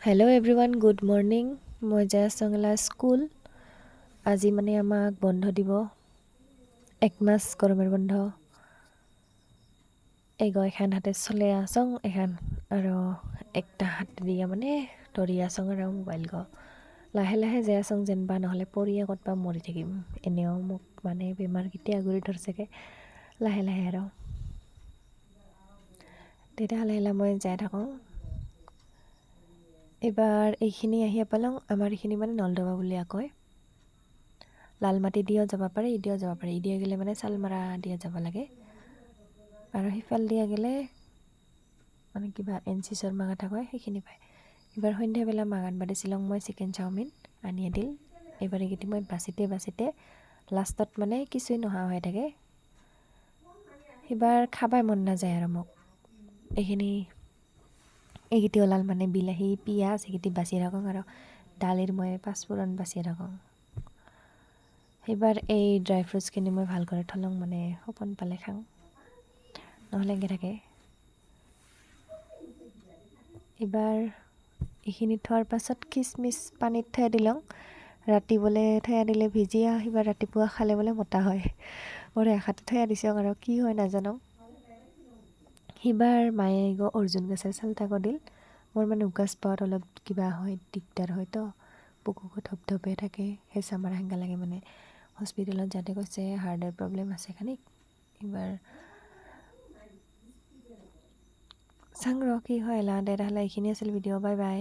Hello' everyone, good morning. মই জয়াচংলা school. আজি মানে আমাক বন্ধ দিব, 1 মাস গৰমৰ বন্ধ। এখান হাতে চলে আচং এখান আৰু একটা হাতে দিয়া মানে ধৰি আচং আৰু মোবাইল লাহে লাহে যাই আচং যেনবা, নহ'লে পৰিয়ে ক'তবা মৰি থাকিম। এনেও মোক মানে বেমাৰ কেতিয়া ঘূৰি ধৰছেগে লাহে লাহে আৰু তেতিয়াহ'লে মই যাই থাকোঁ। এইবাৰ এইখিনি আহি পালং। আমাৰ এইখিনি মানে নলদবা বুলিয়া কয়। লালমাটি দিও যাব পাৰে, ইদিও যাব পাৰে। ইদিয়া গেলে মানে চালমাৰা দিয়া যাব লাগে আৰু সিফাল দিয়া গেলে মানে কিবা NC শৰ্মা কথা কয়, সেইখিনি পায়। এইবাৰ সন্ধ্যাবেলা মাক আনবা দিছিলং মই চিকেন চাওমিন আনিয়ে দিল। এইবাৰ এইকেইটি মই বাচিতে লাষ্টত মানে কিছুই নোহোৱা হৈ থাকে। এইবাৰ খাবাই মন নাযায় আৰু মোক এইকেইটি ওলাল মানে বিলাহী পিঁয়াজ এইকেইটি বাচি থাকোঁ আৰু দালিৰ মই পাঁচফোৰণ বাচি থাকোঁ। সেইবাৰ এই ড্ৰাই ফ্ৰুটছখিনি মই ভাল কৰি থলং, মানে সপোন পালে খাওঁ, নহ'লে এনকে থাকে। এইবাৰ এইখিনি থোৱাৰ পাছত খিচমিচ পানীত থৈ দিলং। ৰাতি বোলে থৈ দিলে ভিজিয়া, সিবাৰ ৰাতিপুৱা খালে বোলে মতা হয়। মোৰ এষাতে থৈ দিছোঁ আৰু কি হয় নাজানো। সিবাৰ মায়ে অৰ্জুন গছেৰ চালটা দিল। মোৰ মানে উকাচ পাৱাত অলপ কিবা হয়, দিগদাৰ হয় তো, বুকু ধপধপে থাকে, হেঁচা মাৰা সেনেকা লাগে। মানে হস্পিটেলত যাতে কৈছে হাৰ্টৰ প্ৰব্লেম আছে খানিক। এইবাৰ চাং ৰ কি হয়। তেতিয়াহ'লে এইখিনি আছিল ভিডিঅ'। Bye bye.